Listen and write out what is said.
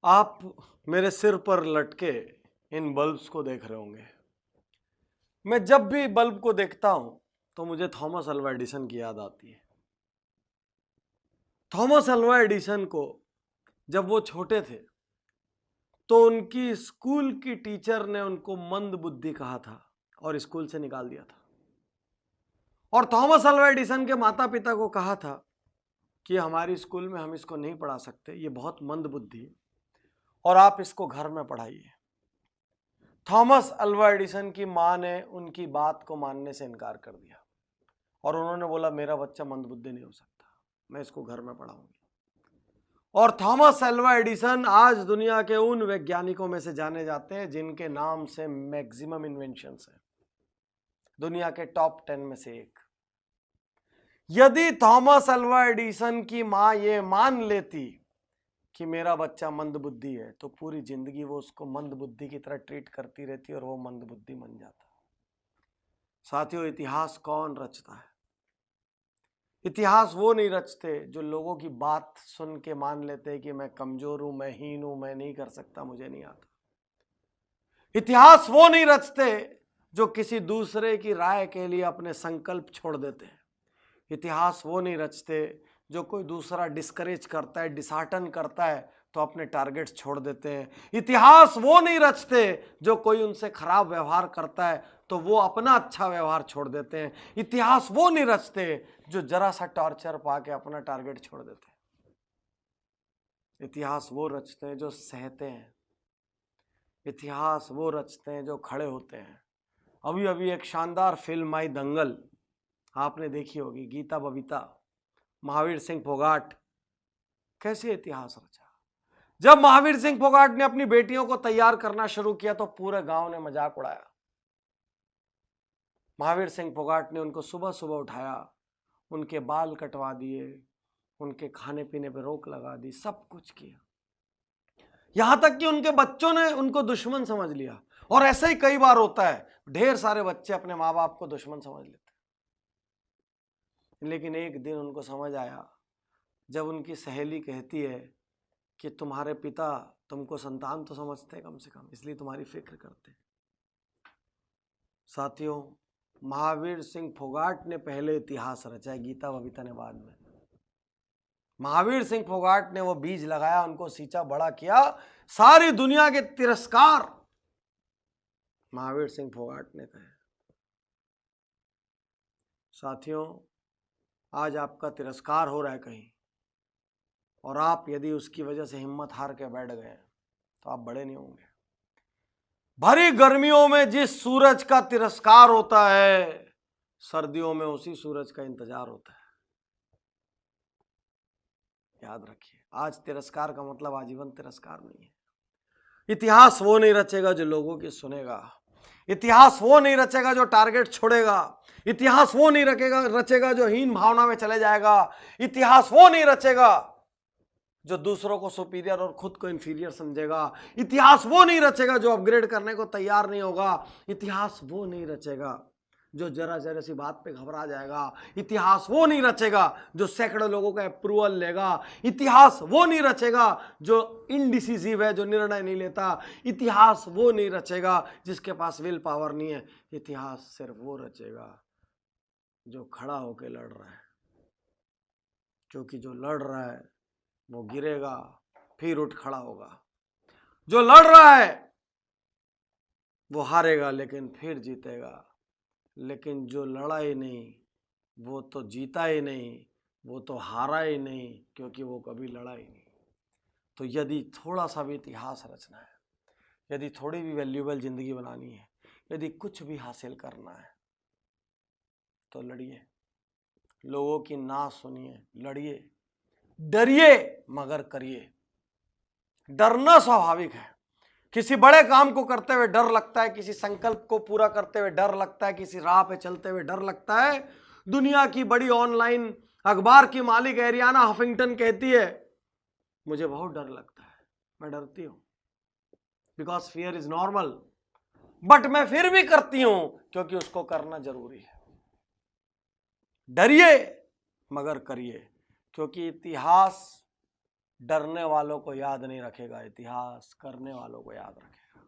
आप मेरे सिर पर लटके इन बल्ब्स को देख रहे होंगे। मैं जब भी बल्ब को देखता हूं तो मुझे थॉमस अल्वा एडिसन की याद आती है। थॉमस अल्वा एडिसन को जब वो छोटे थे तो उनकी स्कूल की टीचर ने उनको मंद बुद्धि कहा था और स्कूल से निकाल दिया था। और थॉमस अल्वा एडिसन के माता पिता को कहा था कि हमारी स्कूल में हम इसको नहीं पढ़ा सकते, ये बहुत मंद बुद्धि है और आप इसको घर में पढ़ाइए। थॉमस अल्वा एडिसन की मां ने उनकी बात को मानने से इनकार कर दिया और उन्होंने बोला मेरा बच्चा मंदबुद्धि नहीं हो सकता, मैं इसको घर में पढ़ाऊंगी। और थॉमस अल्वा एडिसन आज दुनिया के उन वैज्ञानिकों में से जाने जाते हैं जिनके नाम से मैक्सिमम इन्वेंशंस हैं, दुनिया के टॉप 10 में से एक। यदि थॉमस अल्वा एडिसन की मां ये मान लेती कि मेरा बच्चा मंदबुद्धि है तो पूरी जिंदगी वो उसको मंदबुद्धि की तरह ट्रीट करती रहती और वो मंदबुद्धि बन जाता। साथियों, इतिहास कौन रचता है? इतिहास वो नहीं रचते जो लोगों की बात सुन के मान लेते हैं कि मैं कमजोर हूं, मैं हीन हूं, मैं नहीं कर सकता, मुझे नहीं आता। इतिहास वो नहीं रचते जो किसी दूसरे की राय के लिए अपने संकल्प छोड़ देते हैं। इतिहास वो नहीं रचते जो कोई दूसरा डिस्करेज करता है, डिसहार्टन करता है तो अपने टारगेट्स छोड़ देते हैं। इतिहास वो नहीं रचते जो कोई उनसे खराब व्यवहार करता है तो वो अपना अच्छा व्यवहार छोड़ देते हैं। इतिहास वो नहीं रचते जो जरा सा टॉर्चर पाके अपना टारगेट छोड़ देते हैं। इतिहास वो रचते हैं जो सहते हैं। इतिहास वो रचते हैं जो खड़े होते हैं। अभी अभी एक शानदार फिल्म आई दंगल, आपने देखी होगी। गीता बबीता, महावीर सिंह फोगाट, कैसे इतिहास रचा। जब महावीर सिंह फोगाट ने अपनी बेटियों को तैयार करना शुरू किया तो पूरे गांव ने मजाक उड़ाया। महावीर सिंह फोगाट ने उनको सुबह सुबह उठाया, उनके बाल कटवा दिए, उनके खाने पीने पर रोक लगा दी, सब कुछ किया। यहां तक कि उनके बच्चों ने उनको दुश्मन समझ लिया। और ऐसा ही कई बार होता है, ढेर सारे बच्चे अपने माँ बाप को दुश्मन समझ लेते। लेकिन एक दिन उनको समझ आया जब उनकी सहेली कहती है कि तुम्हारे पिता तुमको संतान तो समझते कम से कम, इसलिए तुम्हारी फिक्र करते। साथियों, महावीर सिंह फोगाट ने पहले इतिहास रचा है, गीता बबीता ने बाद में। महावीर सिंह फोगाट ने वो बीज लगाया, उनको सींचा, बड़ा किया। सारी दुनिया के तिरस्कार महावीर सिंह फोगाट ने कहे। साथियों, आज आपका तिरस्कार हो रहा है कहीं और आप यदि उसकी वजह से हिम्मत हार के बैठ गए तो आप बड़े नहीं होंगे। भरी गर्मियों में जिस सूरज का तिरस्कार होता है, सर्दियों में उसी सूरज का इंतजार होता है। याद रखिए, आज तिरस्कार का मतलब आजीवन तिरस्कार नहीं है। इतिहास वो नहीं रचेगा जो लोगों की सुनेगा। इतिहास वो नहीं रचेगा जो टारगेट छोड़ेगा। इतिहास वो नहीं रचेगा जो हीन भावना में चले जाएगा। इतिहास वो नहीं रचेगा जो दूसरों को सुपीरियर और खुद को इंफीरियर समझेगा। इतिहास वो नहीं रचेगा जो अपग्रेड करने को तैयार नहीं होगा। इतिहास वो नहीं रचेगा जो जरा जरा सी बात पे घबरा जाएगा। इतिहास वो नहीं रचेगा जो सैकड़ों लोगों का अप्रूवल लेगा। इतिहास वो नहीं रचेगा जो इनडिसिसिव है, जो निर्णय नहीं लेता। इतिहास वो नहीं रचेगा जिसके पास विल पावर नहीं है। इतिहास सिर्फ वो रचेगा जो खड़ा होकर लड़ रहा है, क्योंकि जो लड़ रहा है वो गिरेगा फिर उठ खड़ा होगा। जो लड़ रहा है वो हारेगा लेकिन फिर जीतेगा। लेकिन जो लड़ा ही नहीं वो तो जीता ही नहीं, वो तो हारा ही नहीं, क्योंकि वो कभी लड़ा ही नहीं। तो यदि थोड़ा सा भी इतिहास रचना है, यदि थोड़ी भी वैल्यूएबल जिंदगी बनानी है, यदि कुछ भी हासिल करना है तो लड़िए, लोगों की ना सुनिए, लड़िए, डरिए मगर करिए। डरना स्वाभाविक है। किसी बड़े काम को करते हुए डर लगता है, किसी संकल्प को पूरा करते हुए डर लगता है, किसी राह पे चलते हुए डर लगता है। दुनिया की बड़ी ऑनलाइन अखबार की मालिक एरियाना हफिंगटन कहती है मुझे बहुत डर लगता है, मैं डरती हूं, because fear is normal, but मैं फिर भी करती हूं क्योंकि उसको करना जरूरी है। डरिए मगर करिए, क्योंकि इतिहास डरने वालों को याद नहीं रखेगा, इतिहास करने वालों को याद रखेगा।